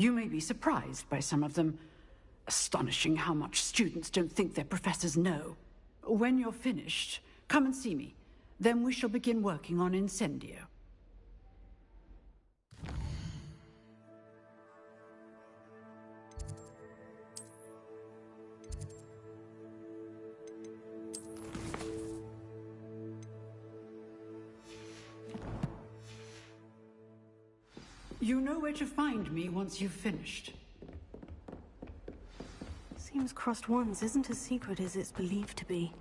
You may be surprised by some of them. Astonishing how much students don't think their professors know. When you're finished, come and see me. Then we shall begin working on Incendio. You know where to find me once you've finished. Seems Crossed Wands isn't as secret as it's believed to be.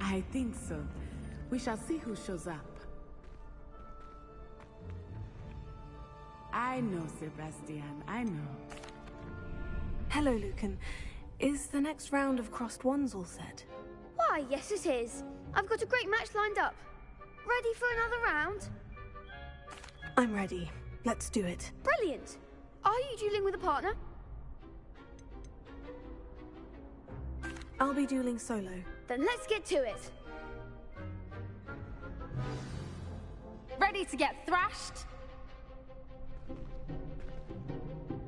I think so. We shall see who shows up. I know, Sebastian, I know. Hello, Lucan. Is the next round of Crossed Wands all set? Why, yes it is. I've got a great match lined up. Ready for another round? I'm ready. Let's do it. Brilliant. Are you dueling with a partner? I'll be dueling solo. Then let's get to it. Ready to get thrashed?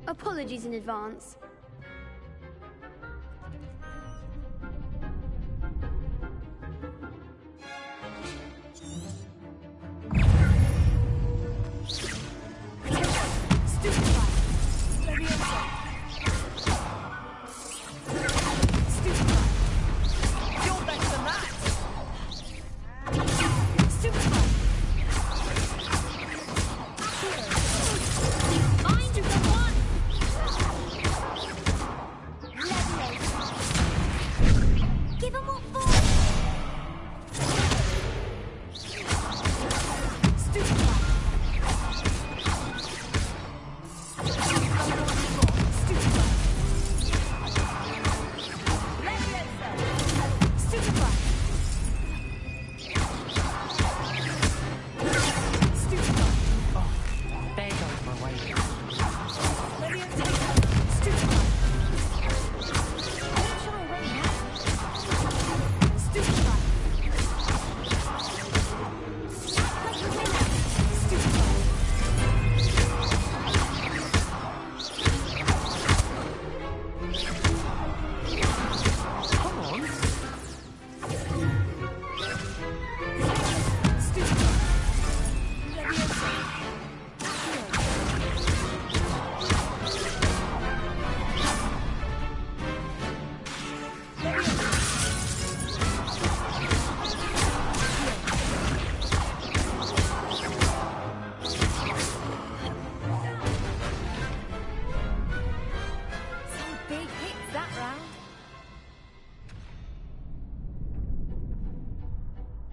Apologies in advance.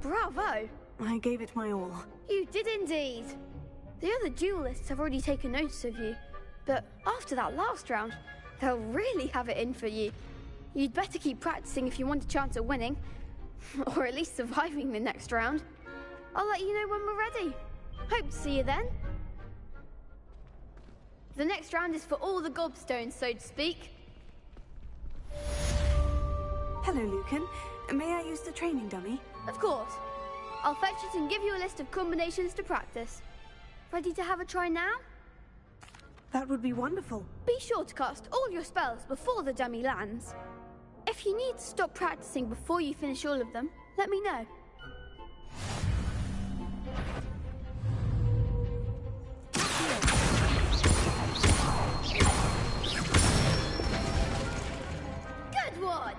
Bravo! I gave it my all. You did indeed. The other duelists have already taken notice of you, but after that last round, they'll really have it in for you. You'd better keep practicing if you want a chance at winning, or at least surviving the next round. I'll let you know when we're ready. Hope to see you then. The next round is for all the gobstones, so to speak. Hello, Lucan. May I use the training dummy? Of course. I'll fetch it and give you a list of combinations to practice. Ready to have a try now? That would be wonderful. Be sure to cast all your spells before the dummy lands. If you need to stop practicing before you finish all of them, let me know. Good one!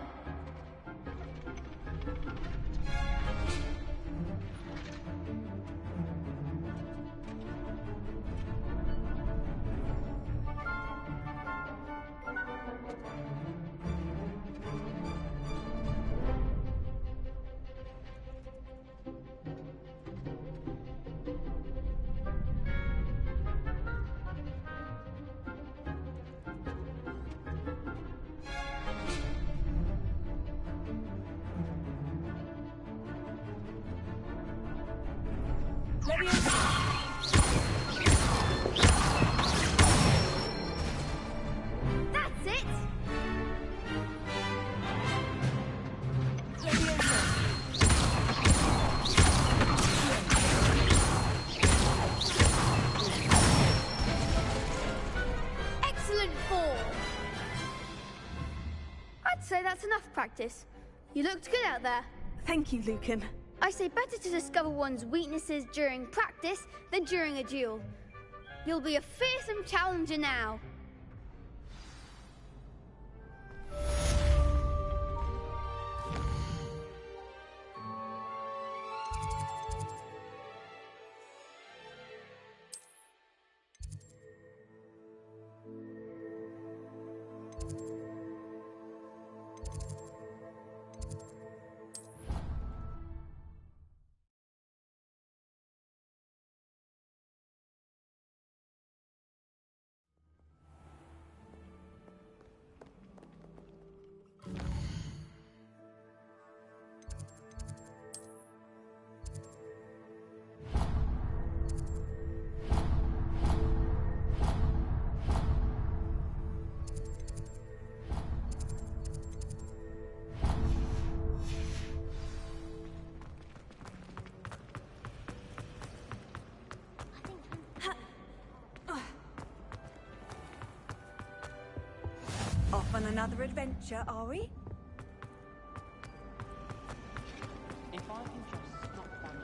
That's it! Excellent ball! I'd say that's enough practice. You looked good out there. Thank you, Lucan. I say better to discover one's weaknesses during practice than during a duel. You'll be a fearsome challenger now. Off on another adventure, are we? If I can just stop them.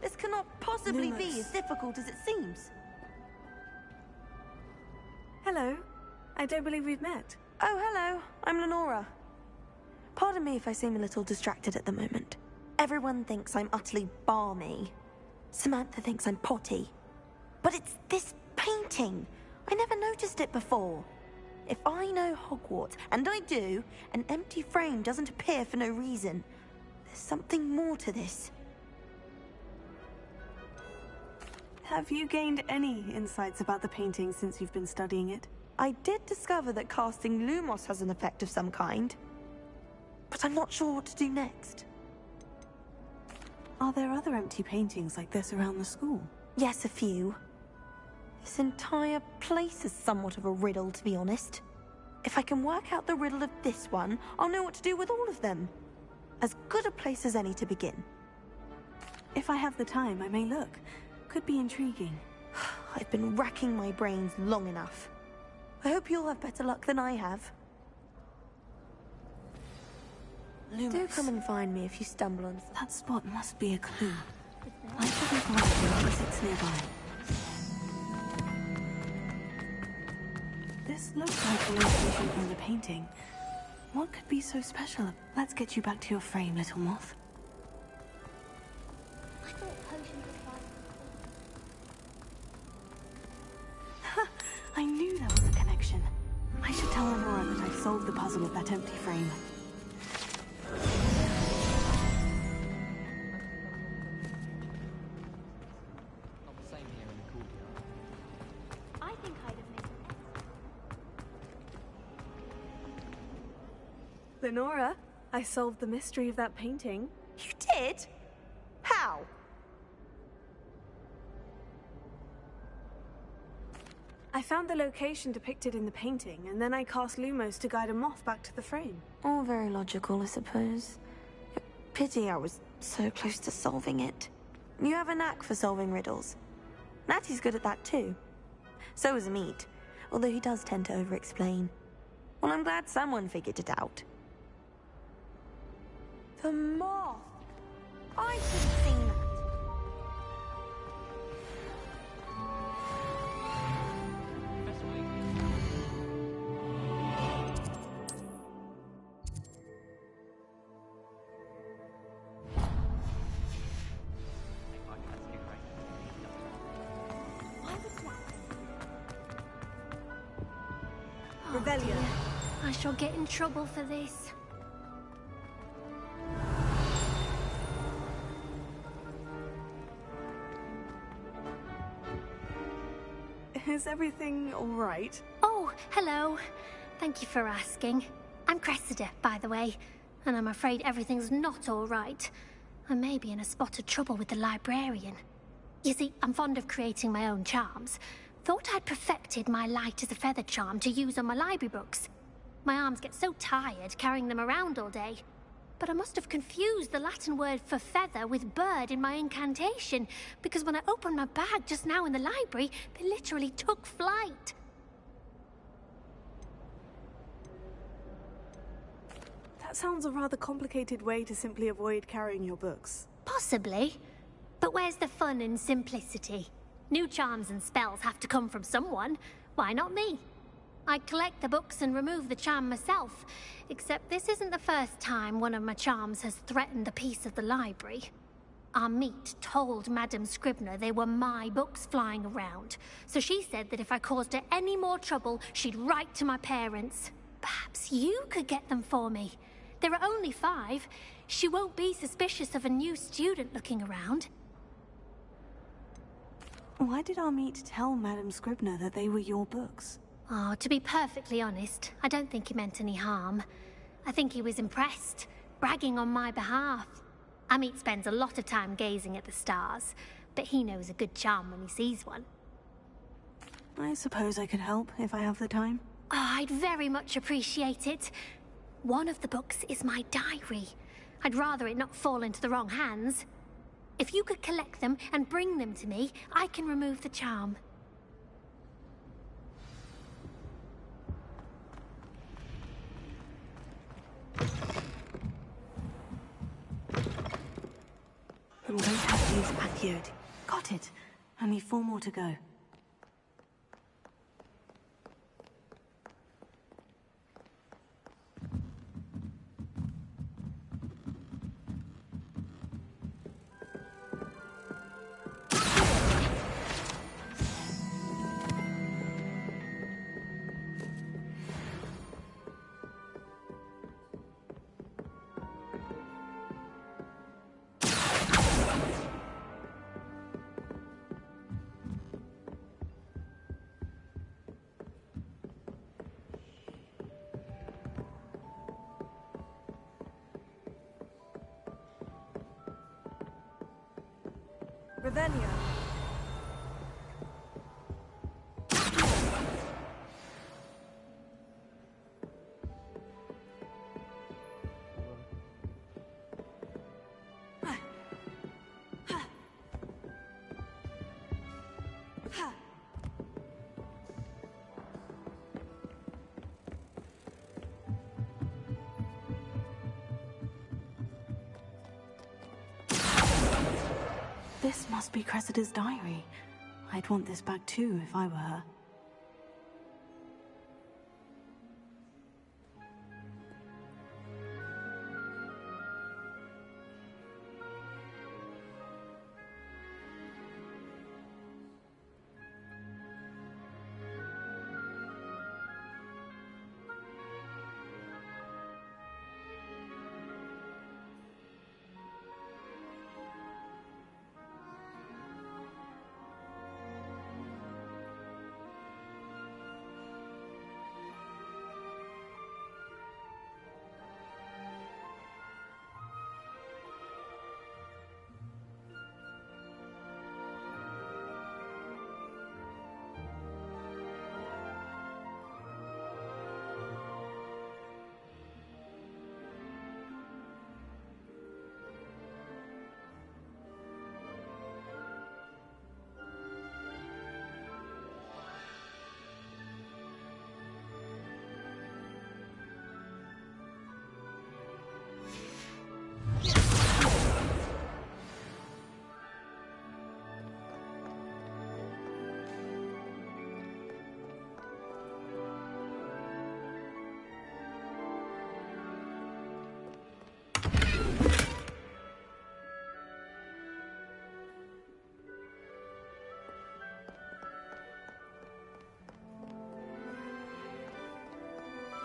This cannot possibly be Lumos. as difficult as it seems. Hello. I don't believe we've met. Oh, hello. I'm Lenora. Pardon me if I seem a little distracted at the moment. Everyone thinks I'm utterly balmy. Samantha thinks I'm potty. But it's this painting. I never noticed it before. If I know Hogwarts, and I do, an empty frame doesn't appear for no reason. There's something more to this. Have you gained any insights about the painting since you've been studying it? I did discover that casting Lumos has an effect of some kind. But I'm not sure what to do next. Are there other empty paintings like this around the school? Yes, a few. This entire place is somewhat of a riddle, to be honest. If I can work out the riddle of this one, I'll know what to do with all of them. As good a place as any to begin. If I have the time, I may look. Could be intriguing. I've been racking my brains long enough. I hope you'll have better luck than I have. Do come and find me if you stumble on something. That spot must be a clue. I shall be fine because it's nearby. This looks like the location from the painting. What could be so special? Let's get you back to your frame, little moth. I thought potion was fun. I knew there was a connection. I should tell Aurora that I've solved the puzzle of that empty frame. Not the same here in the courtyard. I think I'd have missed it. Lenora, I solved the mystery of that painting. You did? How? I found the location depicted in the painting, and then I cast Lumos to guide a moth back to the frame. All very logical, I suppose. Pity I was so close to solving it. You have a knack for solving riddles. Natty's good at that too. So is Meat, although he does tend to over-explain. Well, I'm glad someone figured it out. The moth! I should have seen that. Professor Weasley. Revelio. I shall get in trouble for this. Is everything all right? Oh, hello. Thank you for asking. I'm Cressida, by the way, and I'm afraid everything's not all right. I may be in a spot of trouble with the librarian. You see, I'm fond of creating my own charms. Thought I'd perfected my light as a feather charm to use on my library books. My arms get so tired carrying them around all day. But I must have confused the Latin word for feather with bird in my incantation, because when I opened my bag just now in the library, they literally took flight. That sounds a rather complicated way to simply avoid carrying your books. Possibly. But where's the fun in simplicity? New charms and spells have to come from someone. Why not me? I collect the books and remove the charm myself, except this isn't the first time one of my charms has threatened the peace of the library. Our meet told Madame Scribner they were my books flying around, so she said that if I caused her any more trouble, she'd write to my parents. Perhaps you could get them for me. There are only 5. She won't be suspicious of a new student looking around. Why did our meet tell Madame Scribner that they were your books? Oh, to be perfectly honest, I don't think he meant any harm. I think he was impressed, bragging on my behalf. Amit spends a lot of time gazing at the stars, but he knows a good charm when he sees one. I suppose I could help if I have the time. Oh, I'd very much appreciate it. One of the books is my diary. I'd rather it not fall into the wrong hands. If you could collect them and bring them to me, I can remove the charm. I'm going to have to use Acciode. Got it. Only 4 more to go. Revelio. This must be Cressida's diary. I'd want this back too if I were her.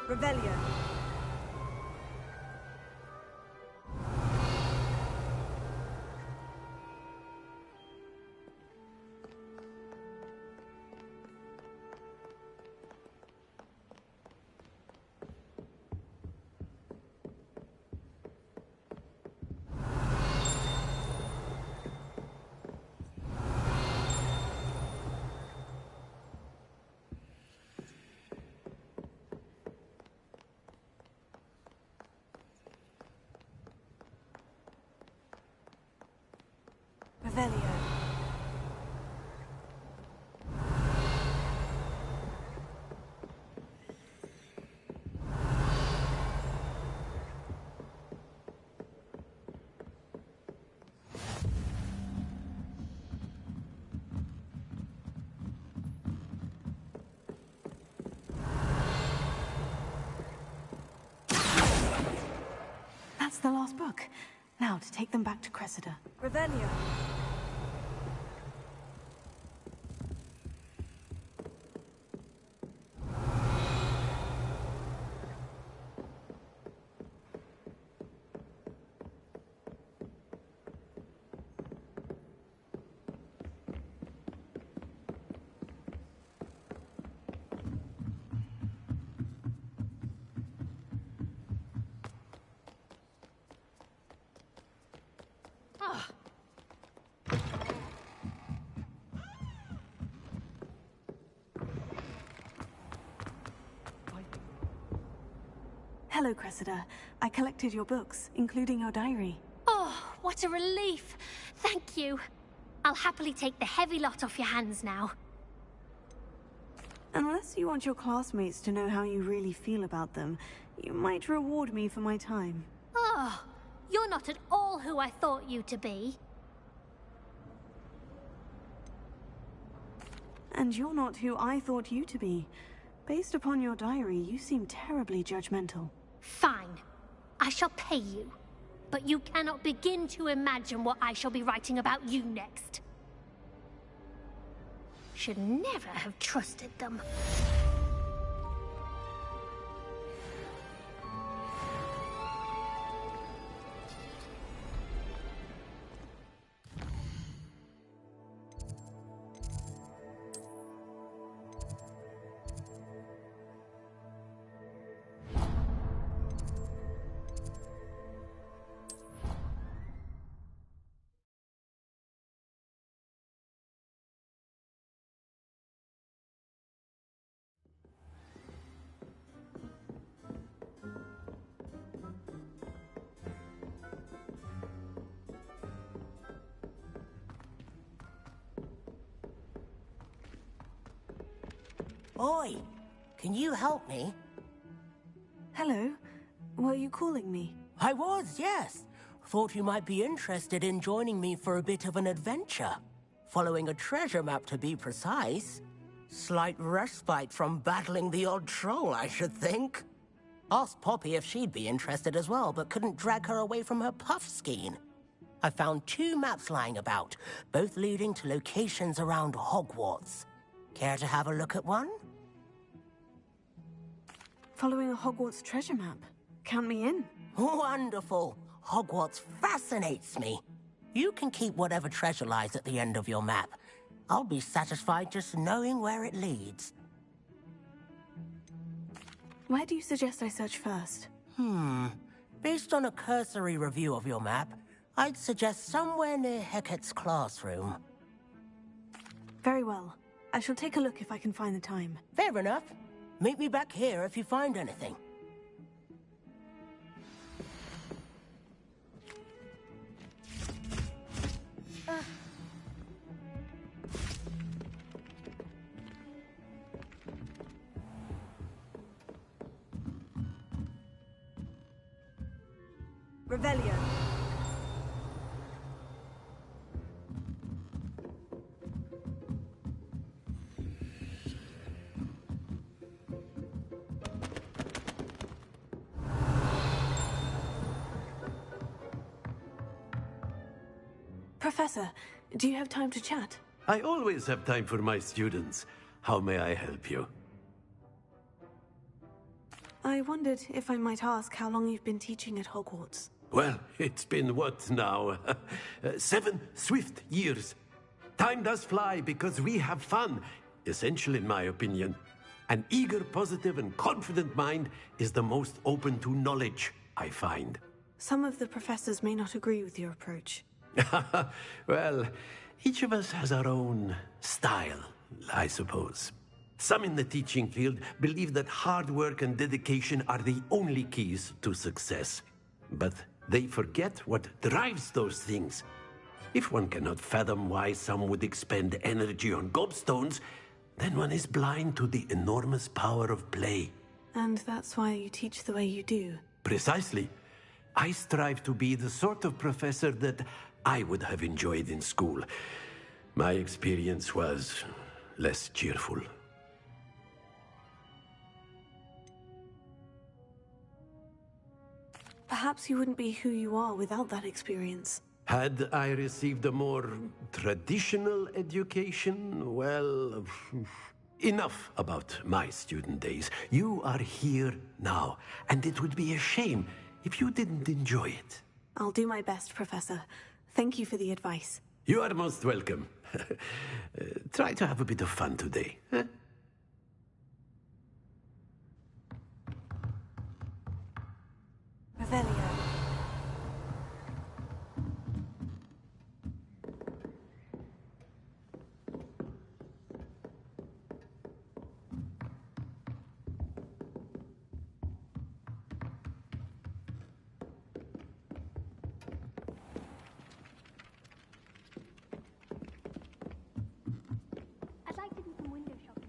Revelio. Revelio. That's the last book. Now to take them back to Cressida. Revelio. Hello, Cressida. I collected your books, including your diary. Oh, what a relief. Thank you. I'll happily take the heavy lot off your hands now. Unless you want your classmates to know how you really feel about them, you might reward me for my time. Oh, you're not at all who I thought you to be. And you're not who I thought you to be. Based upon your diary, you seem terribly judgmental. Fine. I shall pay you. But you cannot begin to imagine what I shall be writing about you next. Should never have trusted them. Oi, can you help me? Hello? Were you calling me? I was, yes. Thought you might be interested in joining me for a bit of an adventure. Following a treasure map, to be precise. Slight respite from battling the odd troll, I should think. Asked Poppy if she'd be interested as well, but couldn't drag her away from her puff skein. I found 2 maps lying about, both leading to locations around Hogwarts. Care to have a look at one? Following a Hogwarts treasure map. Count me in. Wonderful. Hogwarts fascinates me. You can keep whatever treasure lies at the end of your map. I'll be satisfied just knowing where it leads. Where do you suggest I search first? Based on a cursory review of your map, I'd suggest somewhere near Hecat's classroom. Very well. I shall take a look if I can find the time. Fair enough. Meet me back here if you find anything. Revelio. Professor, do you have time to chat? I always have time for my students. How may I help you? I wondered if I might ask how long you've been teaching at Hogwarts. Well, it's been what now? 7 swift years. Time does fly because we have fun. Essential in my opinion. An eager, positive, and confident mind is the most open to knowledge, I find. Some of the professors may not agree with your approach. Well, each of us has our own style, I suppose. Some in the teaching field believe that hard work and dedication are the only keys to success. But they forget what drives those things. If one cannot fathom why some would expend energy on gobstones, then one is blind to the enormous power of play. And that's why you teach the way you do. Precisely. I strive to be the sort of professor that I would have enjoyed in school. My experience was less cheerful. Perhaps you wouldn't be who you are without that experience. Had I received a more traditional education, well, enough about my student days. You are here now, and it would be a shame if you didn't enjoy it. I'll do my best, Professor. Thank you for the advice. You are most welcome. Try to have a bit of fun today. Huh? Revelio. I'd like to do some window shopping.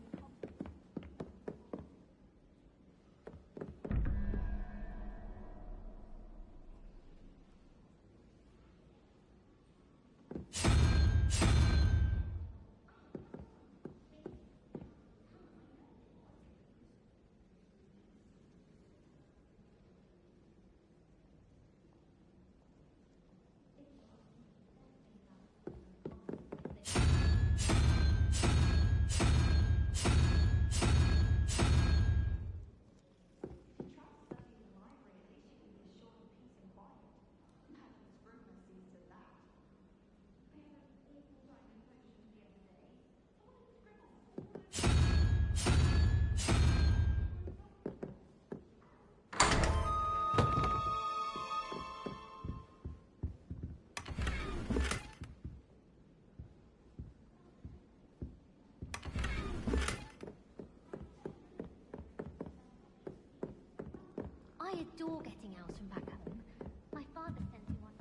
I adore getting owls from back home. My father sent me one.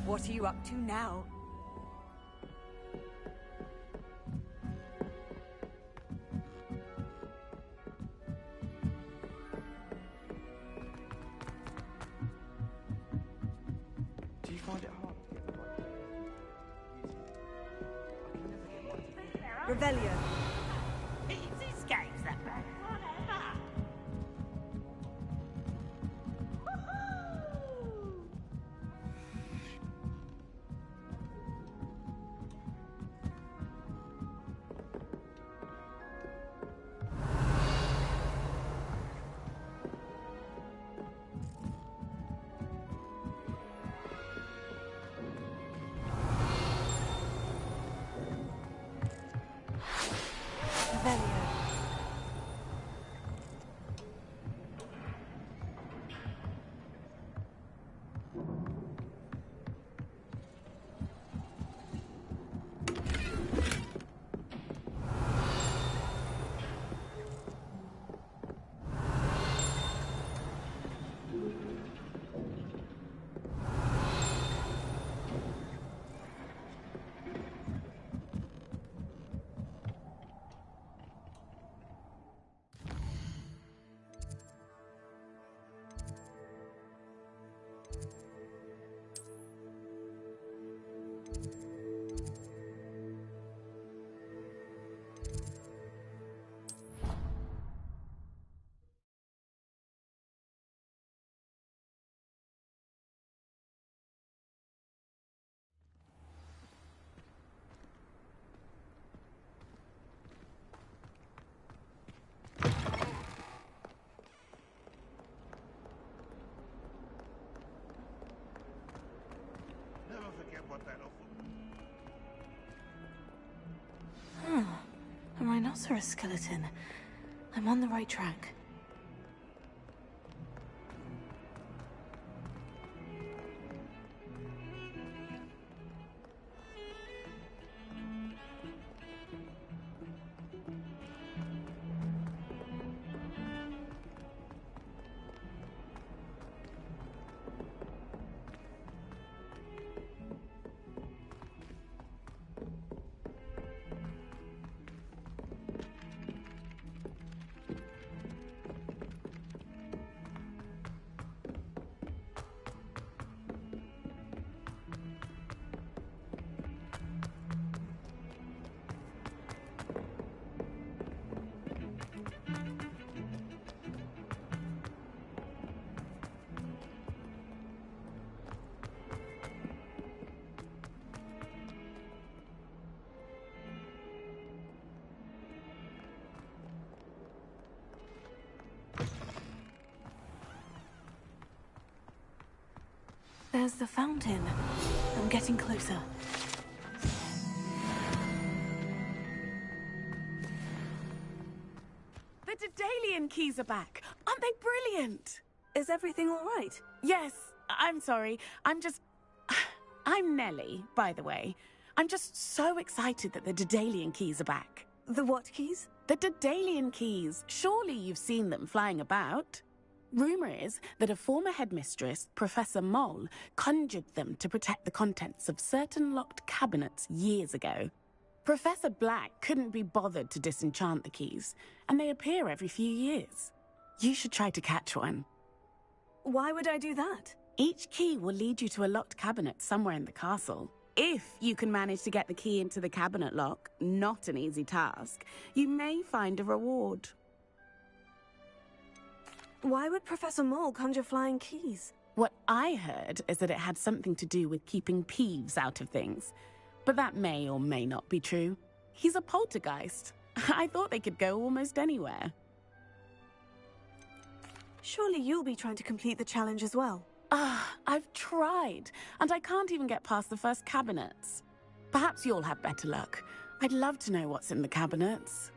What are you up to now? Do you find it hard to get the right Revelio. This game's the best one ever. rhinoceros skeleton. I'm on the right track. There's the fountain. I'm getting closer. The Daedalian keys are back. Aren't they brilliant? Is everything all right? Yes. I'm sorry. I'm Nellie, by the way. I'm just so excited that the Daedalian keys are back. The what keys? The Daedalian keys. Surely you've seen them flying about. Rumour is that a former headmistress, Professor Moll, conjured them to protect the contents of certain locked cabinets years ago. Professor Black couldn't be bothered to disenchant the keys, and they appear every few years. You should try to catch one. Why would I do that? Each key will lead you to a locked cabinet somewhere in the castle. If you can manage to get the key into the cabinet lock, not an easy task, you may find a reward. Why would Professor Moll conjure flying keys? What I heard is that it had something to do with keeping Peeves out of things. But that may or may not be true. He's a poltergeist. I thought they could go almost anywhere. Surely you'll be trying to complete the challenge as well. I've tried, and I can't even get past the first cabinets. Perhaps you'll have better luck. I'd love to know what's in the cabinets.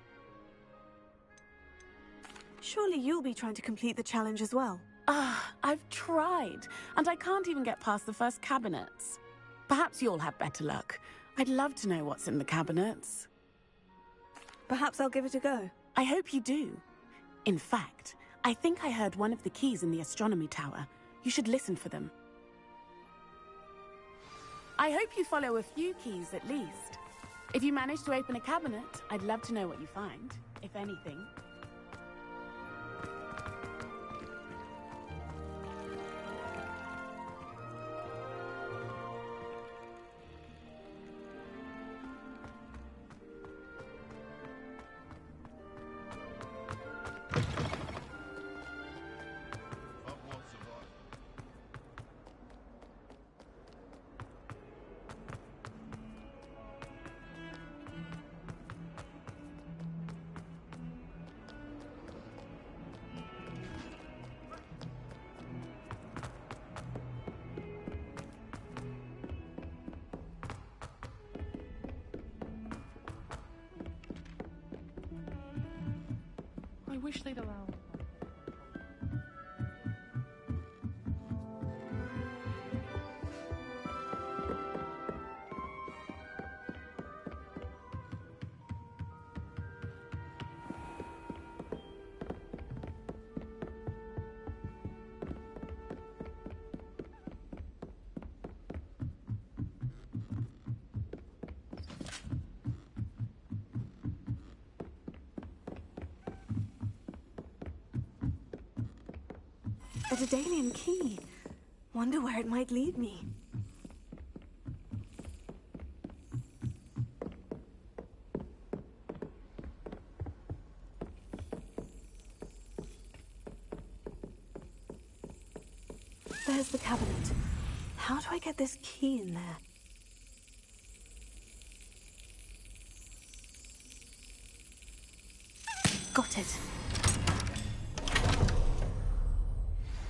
Surely you'll be trying to complete the challenge as well. I've tried, and I can't even get past the first cabinets. Perhaps you'll have better luck. I'd love to know what's in the cabinets. Perhaps I'll give it a go. I hope you do. In fact, I think I heard one of the keys in the astronomy tower. You should listen for them. I hope you follow a few keys at least. If you manage to open a cabinet, I'd love to know what you find, if anything. I wish they'd allow. A Daedalian key. Wonder where it might lead me. There's the cabinet. How do I get this key in there? Got it.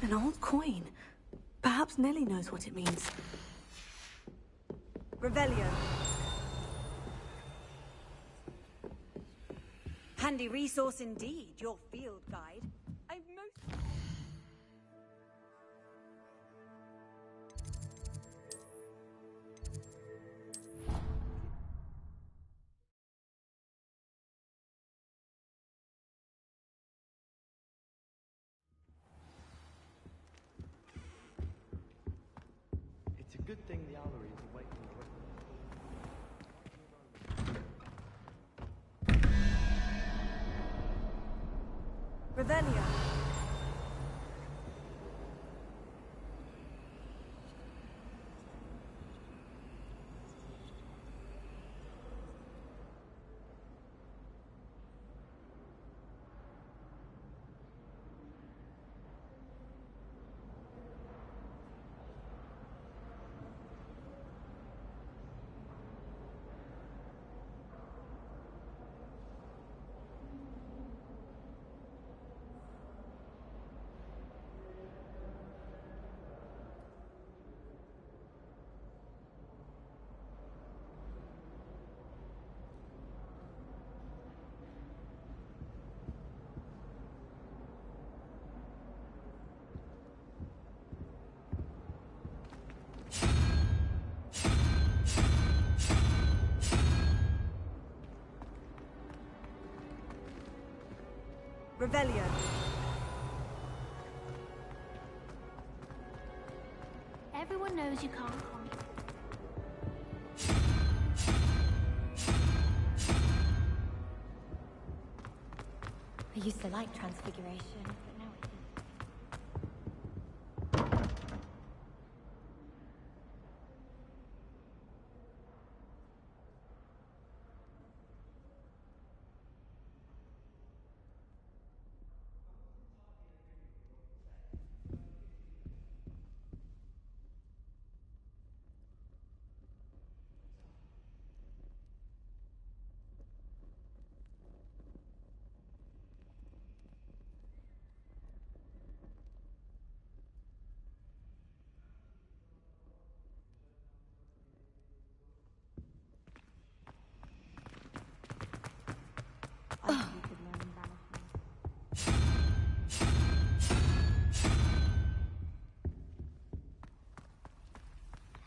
An old coin. Perhaps Nellie knows what it means. Revelio. Handy resource indeed, your field guide. I'm most... It's a good thing the Owlery is away from the rest. Revelio. Revelio. Everyone knows you can't come. I used to like Transfiguration, but now I think...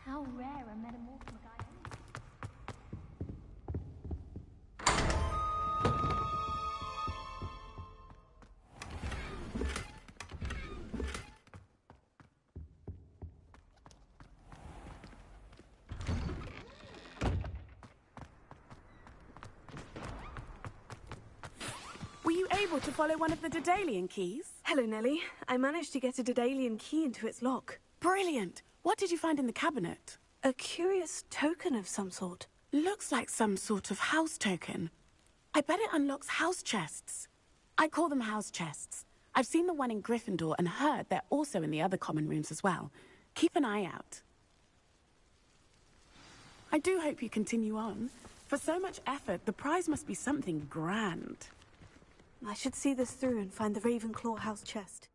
How rare a metamorphic guy is. Were you able to follow one of the Daedalian keys? Hello, Nellie. I managed to get a Daedalian key into its lock. Brilliant! What did you find in the cabinet? A curious token of some sort. Looks like some sort of house token. I bet it unlocks house chests. I call them house chests. I've seen the one in Gryffindor and heard they're also in the other common rooms as well. Keep an eye out. I do hope you continue on. For so much effort, the prize must be something grand. I should see this through and find the Ravenclaw house chest.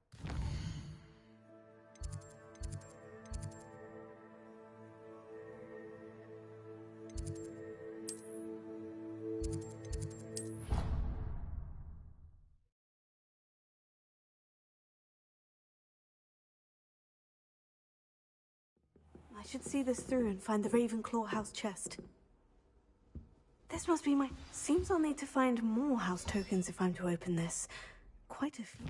I should see this through and find the Ravenclaw house chest. This must be my... Seems I'll need to find more house tokens if I'm to open this. Quite a few.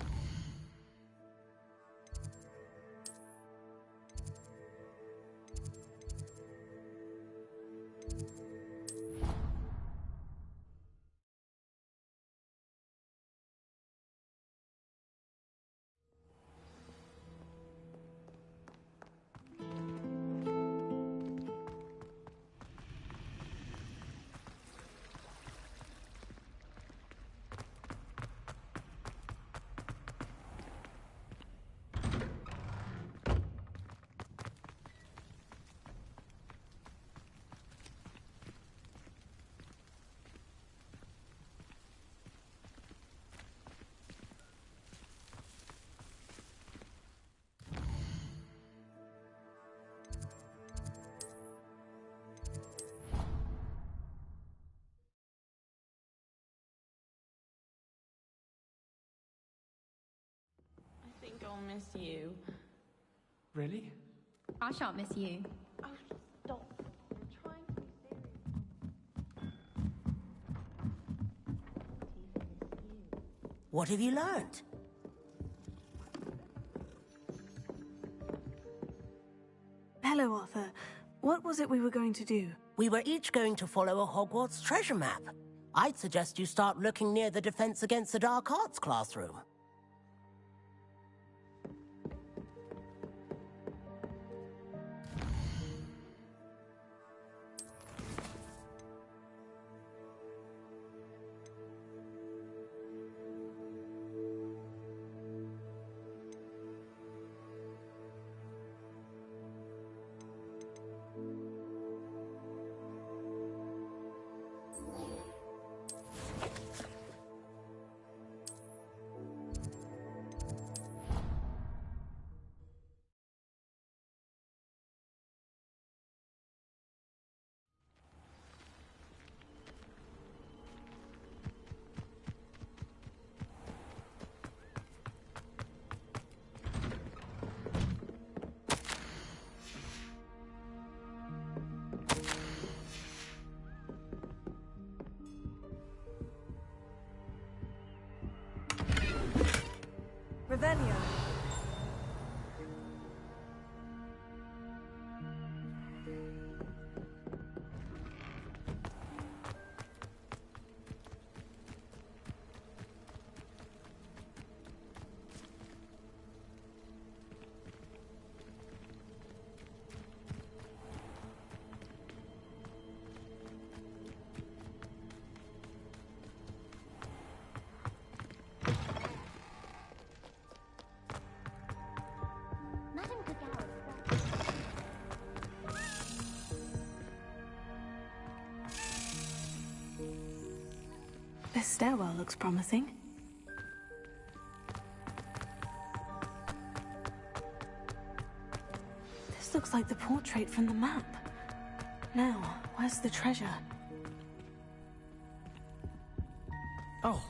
shall miss you. Really? I shan't miss you. Oh, stop. I'm trying to be serious. What have you learned? Hello, Arthur. What was it we were going to do? We were each going to follow a Hogwarts treasure map. I'd suggest you start looking near the Defense Against the Dark Arts classroom. Revelio. Madam Kagawa. This stairwell looks promising. This looks like the portrait from the map. Now, where's the treasure? Oh.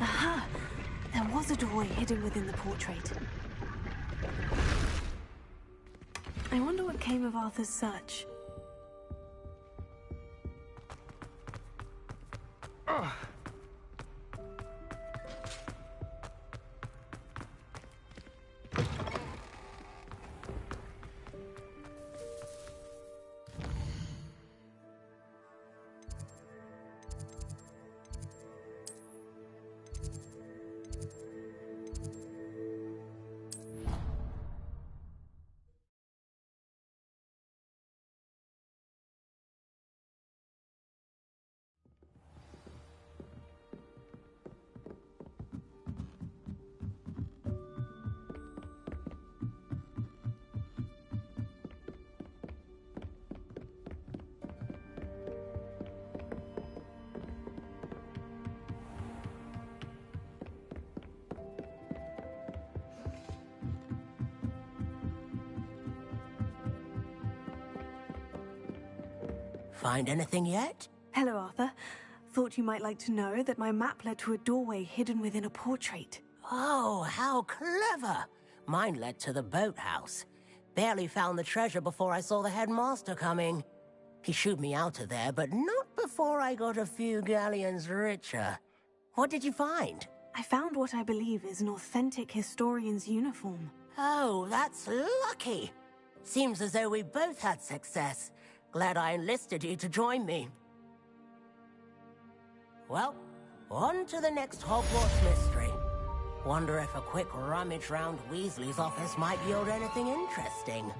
Aha! There was a doorway hidden within the portrait. I wonder what came of Arthur's search. Find anything yet? Hello, Arthur. Thought you might like to know that my map led to a doorway hidden within a portrait. Oh, how clever! Mine led to the boathouse. Barely found the treasure before I saw the headmaster coming. He shooed me out of there, but not before I got a few galleons richer. What did you find? I found what I believe is an authentic historian's uniform. Oh, that's lucky. Seems as though we both had success. Glad I enlisted you to join me. Well, on to the next Hogwarts mystery. Wonder if a quick rummage round Weasley's office might yield anything interesting.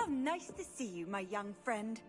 How nice to see you, my young friend.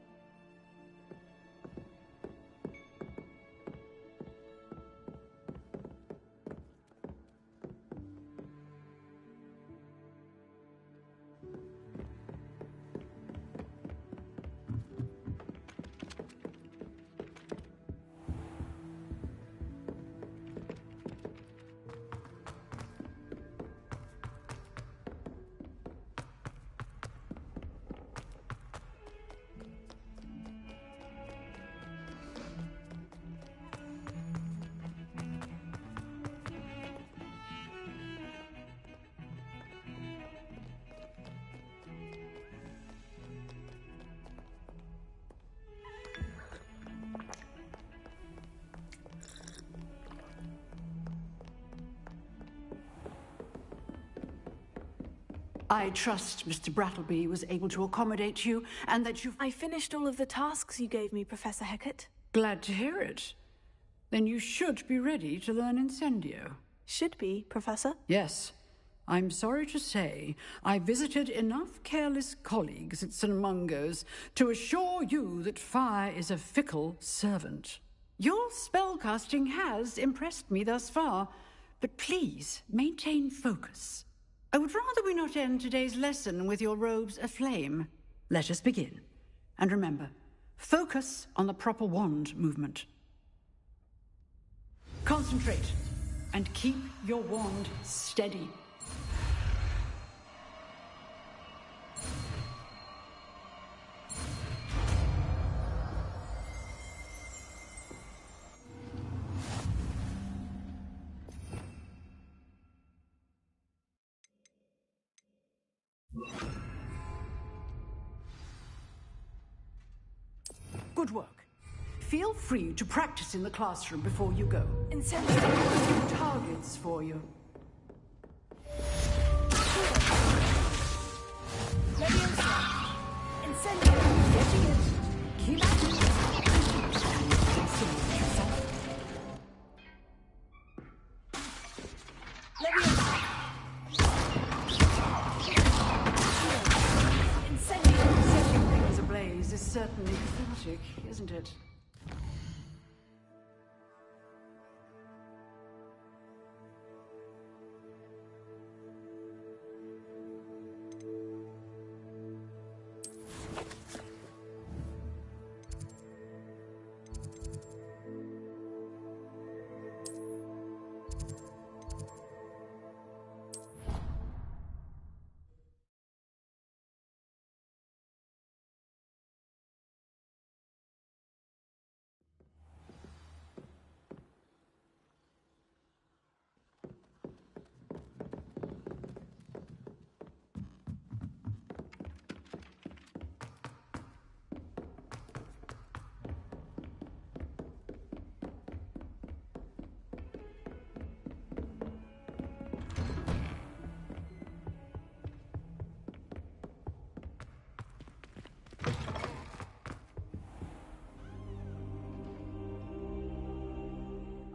I trust Mr. Brattleby was able to accommodate you, and that you... I finished all of the tasks you gave me, Professor Hecat. Glad to hear it. Then you should be ready to learn Incendio. Should be, Professor? Yes. I'm sorry to say, I visited enough careless colleagues at St. Mungo's to assure you that fire is a fickle servant. Your spellcasting has impressed me thus far, but please maintain focus. I would rather we not end today's lesson with your robes aflame. Let us begin. And remember, focus on the proper wand movement. Concentrate, and keep your wand steady. Good work. Feel free to practice in the classroom before you go. Incendio. A few targets for you. Incendio. Getting it. Keep at it. Setting things ablaze is certainly cathartic, isn't it?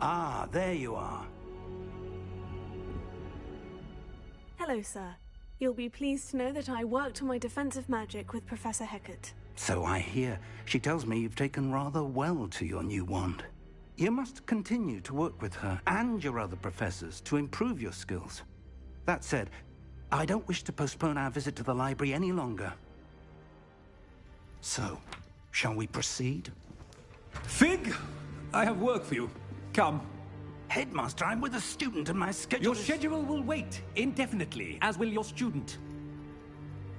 Ah, there you are. Hello, sir. You'll be pleased to know that I worked on my defensive magic with Professor Hecat. So I hear. She tells me you've taken rather well to your new wand. You must continue to work with her and your other professors to improve your skills. That said, I don't wish to postpone our visit to the library any longer. So, shall we proceed? Fig! I have work for you. Come. Headmaster, I'm with a student and my schedule Your schedule will wait indefinitely, as will your student.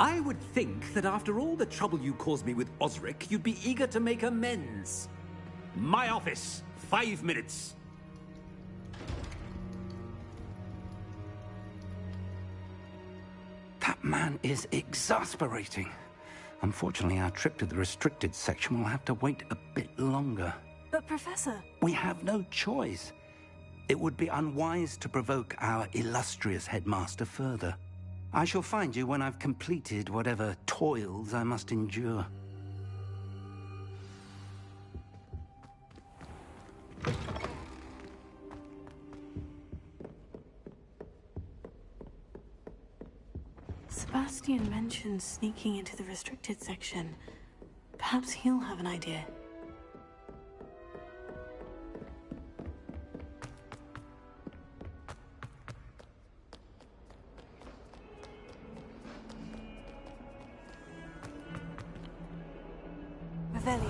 I would think that after all the trouble you caused me with Osric, you'd be eager to make amends. My office, 5 minutes. That man is exasperating. Unfortunately, our trip to the restricted section will have to wait a bit longer. But, Professor... We have no choice. It would be unwise to provoke our illustrious headmaster further. I shall find you when I've completed whatever toils I must endure. Sebastian mentioned sneaking into the restricted section. Perhaps he'll have an idea. Revelio.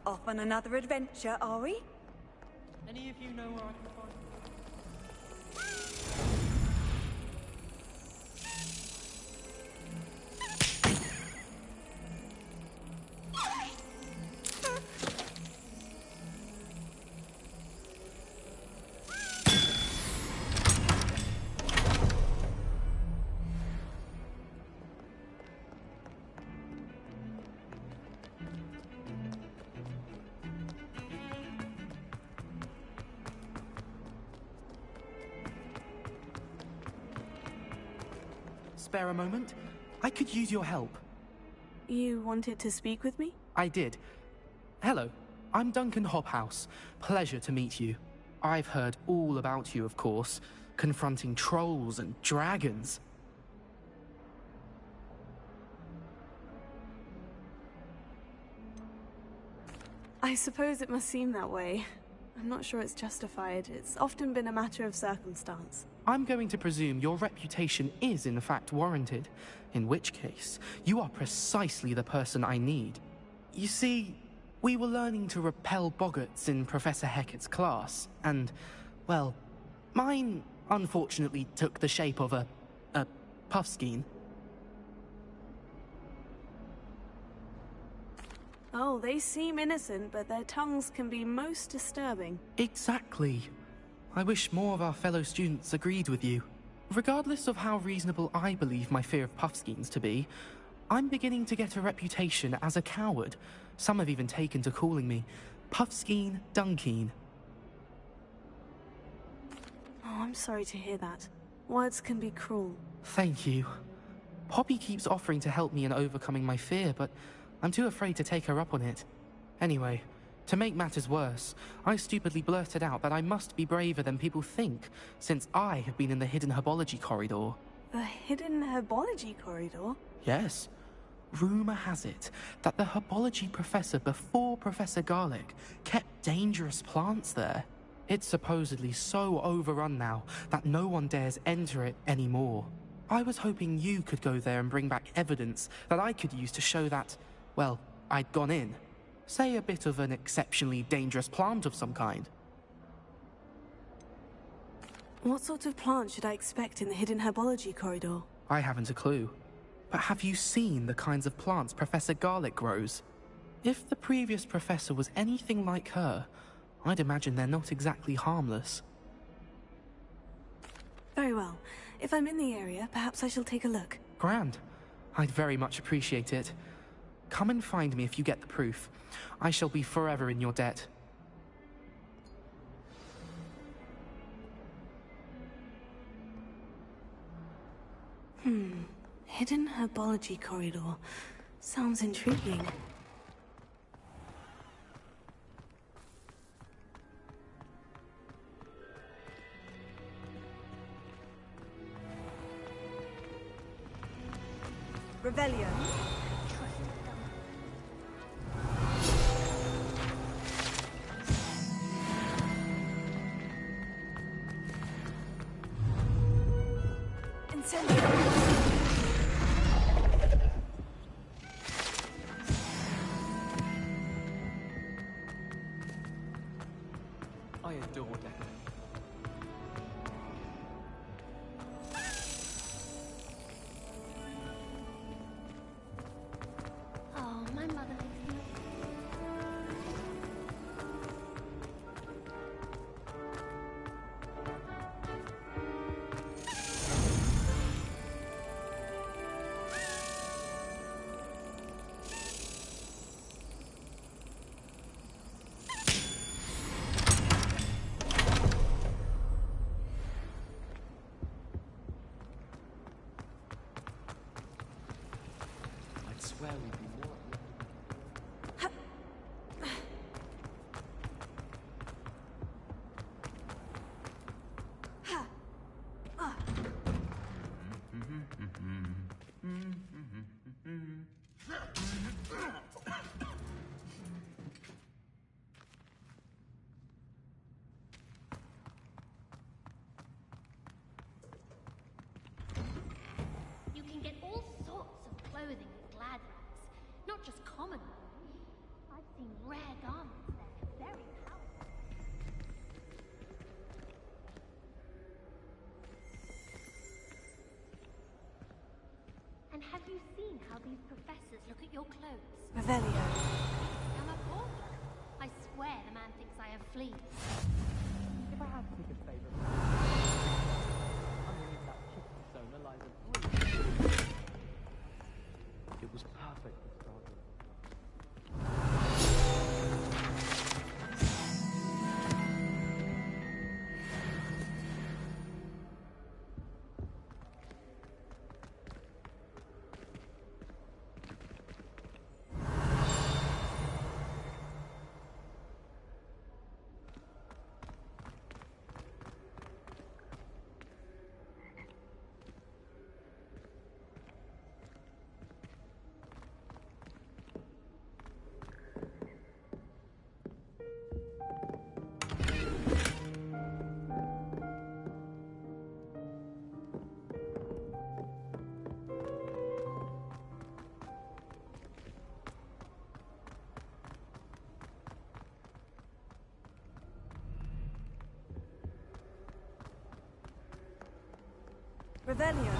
Off on another adventure, are we? Any of you know where I can find... Spare a moment? I could use your help. You wanted to speak with me? I did. Hello, I'm Duncan Hobhouse. Pleasure to meet you. I've heard all about you, of course, confronting trolls and dragons. I suppose it must seem that way. I'm not sure it's justified. It's often been a matter of circumstance. I'm going to presume your reputation is in fact warranted, in which case, you are precisely the person I need. You see, we were learning to repel boggarts in Professor Hecat's class, and, well, mine unfortunately took the shape of a puffskein. Oh, they seem innocent, but their tongues can be most disturbing. Exactly. I wish more of our fellow students agreed with you. Regardless of how reasonable I believe my fear of puffskeins to be, I'm beginning to get a reputation as a coward. Some have even taken to calling me Puffskein Dunkeen. Oh, I'm sorry to hear that. Words can be cruel. Thank you. Poppy keeps offering to help me in overcoming my fear, but I'm too afraid to take her up on it. Anyway, to make matters worse, I stupidly blurted out that I must be braver than people think, since I have been in the hidden herbology corridor. The hidden herbology corridor? Yes. Rumor has it that the herbology professor before Professor Garlic kept dangerous plants there. It's supposedly so overrun now that no one dares enter it anymore. I was hoping you could go there and bring back evidence that I could use to show that, well, I'd gone in. Say a bit of an exceptionally dangerous plant of some kind. What sort of plant should I expect in the hidden herbology corridor? I haven't a clue. But have you seen the kinds of plants Professor Garlic grows? If the previous professor was anything like her, I'd imagine they're not exactly harmless. Very well. If I'm in the area, perhaps I shall take a look. Grand. I'd very much appreciate it. Come and find me if you get the proof. I shall be forever in your debt. Hidden herbology corridor. Sounds intriguing. Revelio. I adore Decker. Oh, my mother makes me. I'd swear we'd be more. You can get all sorts of clothing at Glad Rags, not just common ones. I've seen rare garments there, very powerful. And have you seen how these professors look at your clothes? Revelio. I'm a pauper. I swear the man thinks I have fleas. If I had to pick a favourite, underneath that chick persona lies a brilliant. It was perfect to start with. Revelio.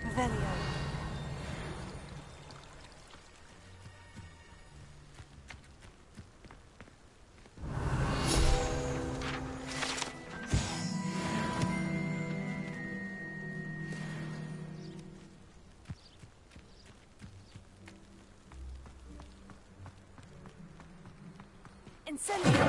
Revelio. Incendio.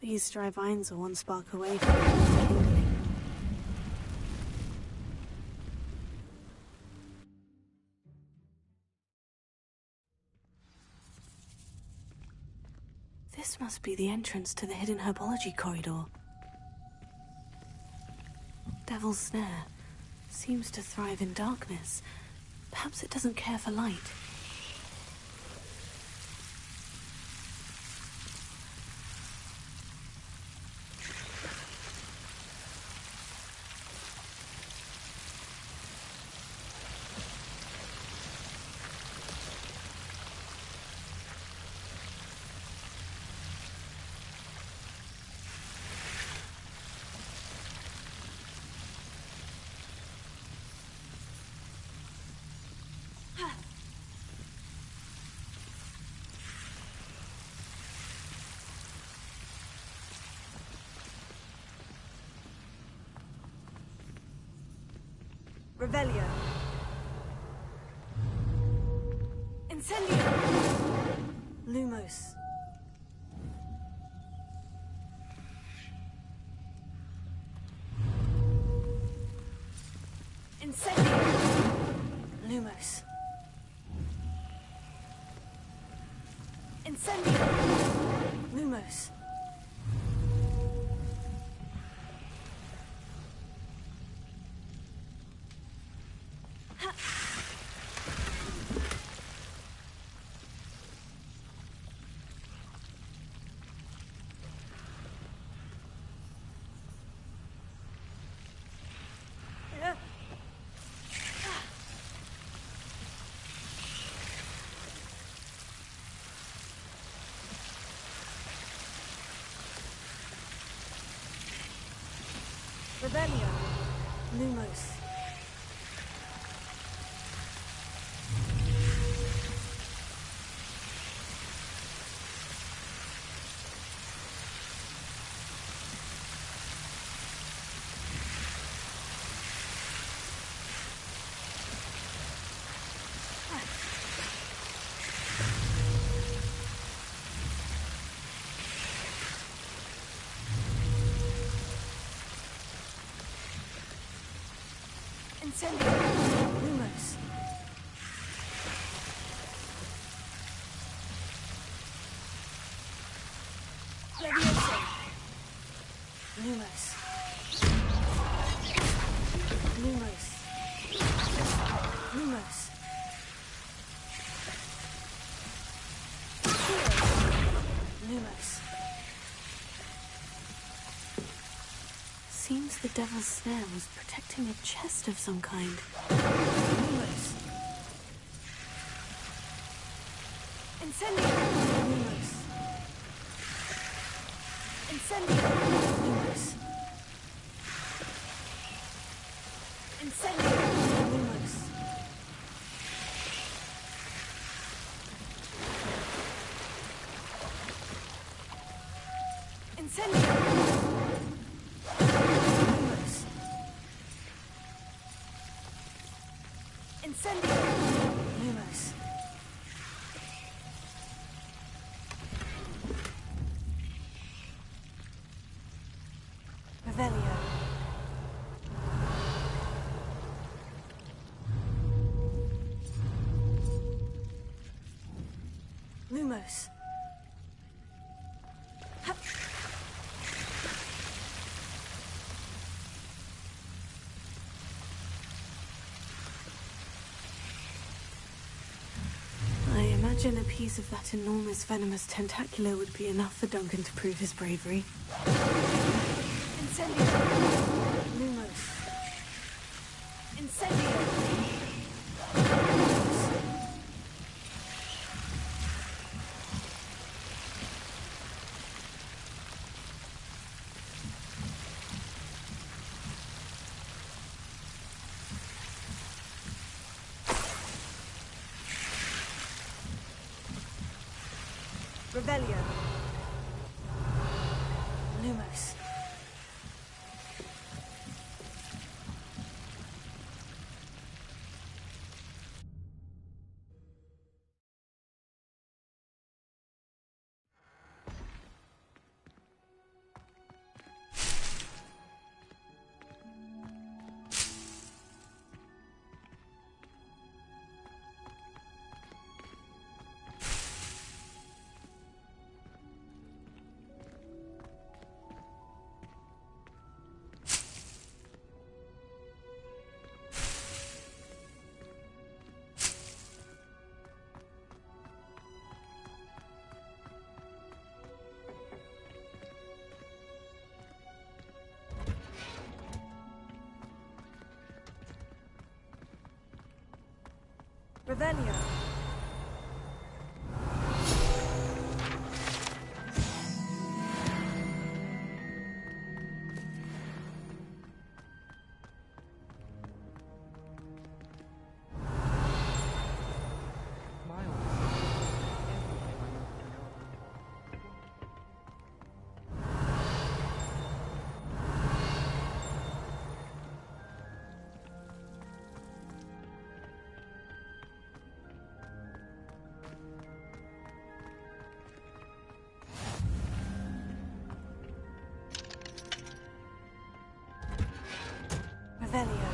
These dry vines are one spark away from kindling. This must be the entrance to the hidden herbology corridor. Devil's Snare seems to thrive in darkness. Perhaps it doesn't care for light. Revelio. Incendio. Lumos. Incendio. Lumos. Incendio. Lumos. Revelio. Lumos. Incendio. Lumos. Levioso. Lumos. Lumos. Lumos. Lumos. Seems the Devil's Snare was protecting a chest of some kind. Lumos. Incendio. Lumos. Incendio. Lumos. Incendio. Lumos. Incendio. Incendio. Lumos. Revelio. Lumos. Hup. I imagine a piece of that enormous venomous tentacular would be enough for Duncan to prove his bravery. Incendio. Lumos. Incendio. Lumos. Revelio. Lumos. Revelio. Revelio.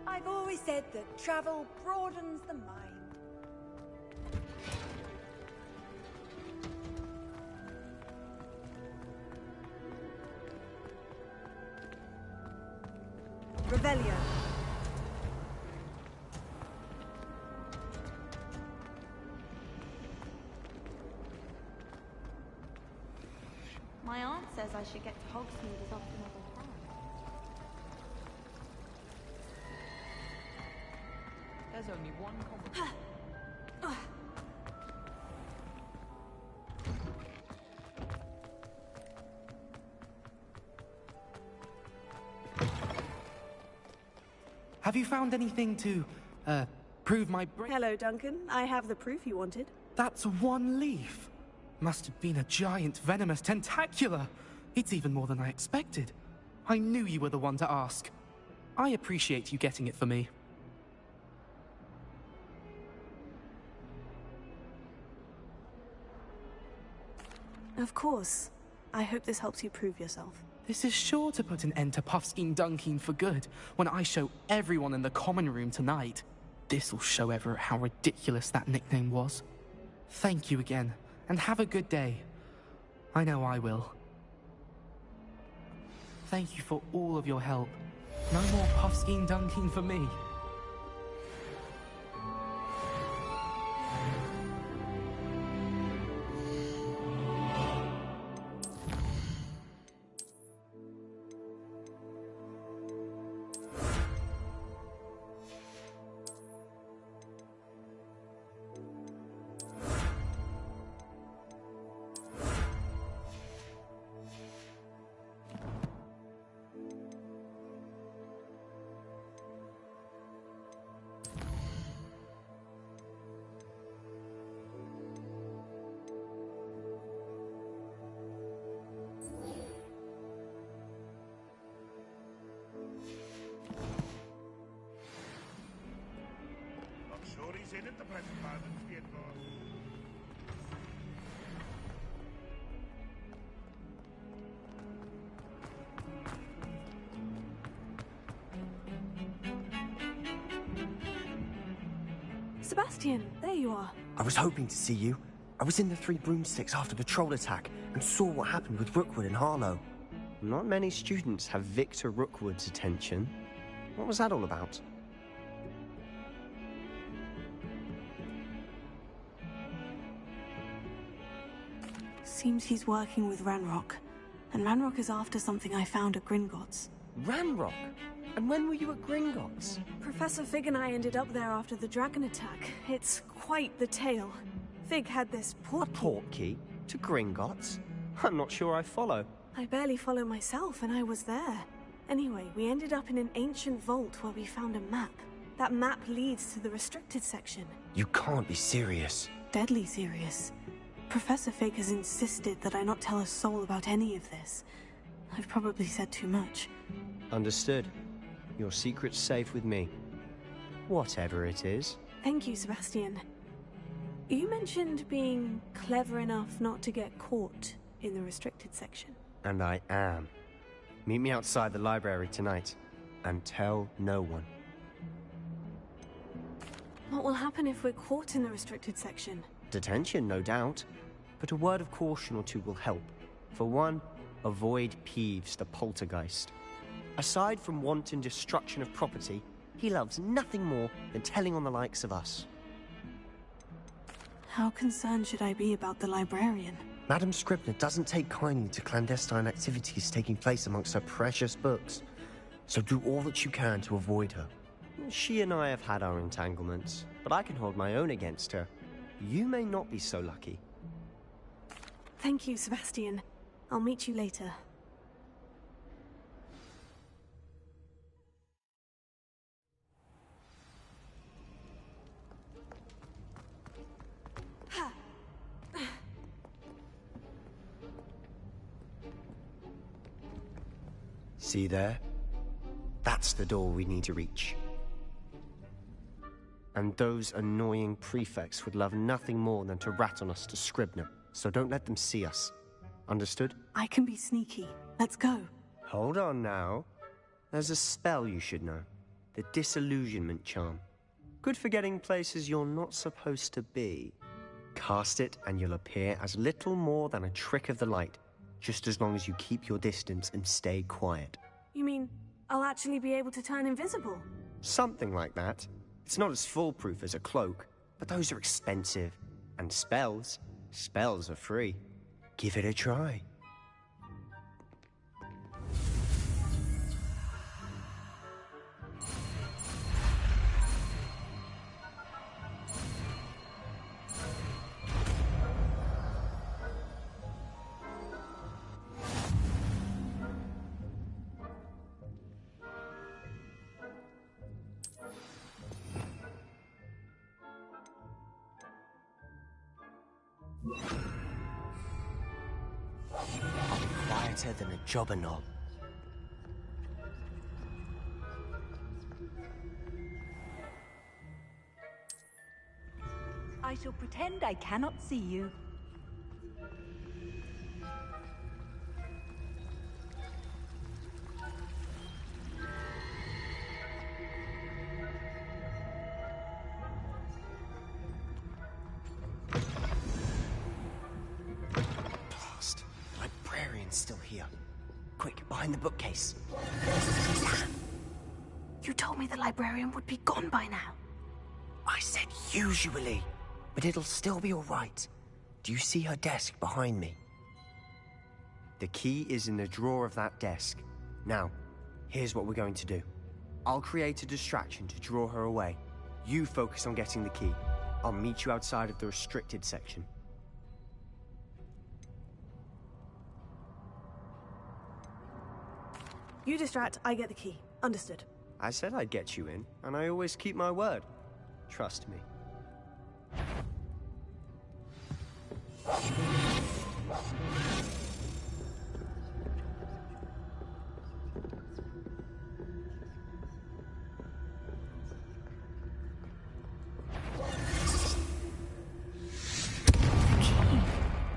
I've always said that travel broadens the mind. Revelio. My aunt says I should get to Hogsmeade as often as I can. There's only one common. Have you found anything to, prove my brain? Hello, Duncan. I have the proof you wanted. That's one leaf. Must have been a giant venomous tentacula. It's even more than I expected. I knew you were the one to ask. I appreciate you getting it for me. Of course. I hope this helps you prove yourself. This is sure to put an end to Puffskein Dunkeen for good when I show everyone in the common room tonight. This'll show Everett how ridiculous that nickname was. Thank you again, and have a good day. I know I will. Thank you for all of your help. No more Puffskein Dunkeen for me. Sebastian, there you are. I was hoping to see you. I was in the Three Broomsticks after the troll attack and saw what happened with Rookwood and Harlow. Not many students have Victor Rookwood's attention. What was that all about? Seems he's working with Ranrock. And Ranrock is after something I found at Gringotts. Ranrock? And when were you at Gringotts? Professor Fig and I ended up there after the dragon attack. It's quite the tale. Fig had this portkey to Gringotts? I'm not sure I follow. I barely follow myself, and I was there. Anyway, we ended up in an ancient vault where we found a map. That map leads to the restricted section. You can't be serious. Deadly serious. Professor Fig has insisted that I not tell a soul about any of this. I've probably said too much. Understood. Your secret's safe with me. Whatever it is. Thank you, Sebastian. You mentioned being clever enough not to get caught in the restricted section. And I am. Meet me outside the library tonight, and tell no one. What will happen if we're caught in the restricted section? Detention, no doubt. but a word of caution or two will help. For one, avoid Peeves, the poltergeist. Aside from wanton destruction of property, he loves nothing more than telling on the likes of us. How concerned should I be about the librarian? Madam Scribner doesn't take kindly to clandestine activities taking place amongst her precious books. So do all that you can to avoid her. She and I have had our entanglements, but I can hold my own against her. You may not be so lucky. Thank you, Sebastian. I'll meet you later. See there? That's the door we need to reach. And those annoying prefects would love nothing more than to rat on us to Scribner, so don't let them see us. Understood? I can be sneaky. Let's go. Hold on now. There's a spell you should know. The Disillusionment Charm. Good for getting places you're not supposed to be. Cast it and you'll appear as little more than a trick of the light, just as long as you keep your distance and stay quiet. You mean I'll actually be able to turn invisible? Something like that. It's not as foolproof as a cloak, but those are expensive. And spells are free. Give it a try. Quieter than a jobber knob. I shall pretend I cannot see you. Blast. The librarian's still here. Quick, behind the bookcase. You told me the librarian would be gone by now. I said usually, but it'll still be all right. Do you see her desk behind me? The key is in the drawer of that desk. Now, here's what we're going to do. I'll create a distraction to draw her away. You focus on getting the key. I'll meet you outside of the restricted section. You distract, I get the key. Understood. I said I'd get you in, and I always keep my word. Trust me.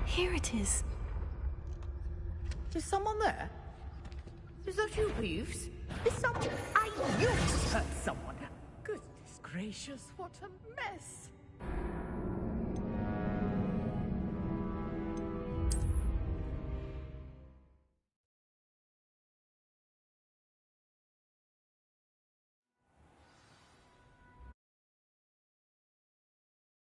Here it is. Is someone there? Is that you, Peeves? Is someone... I knew you heard someone. Goodness gracious, what a mess.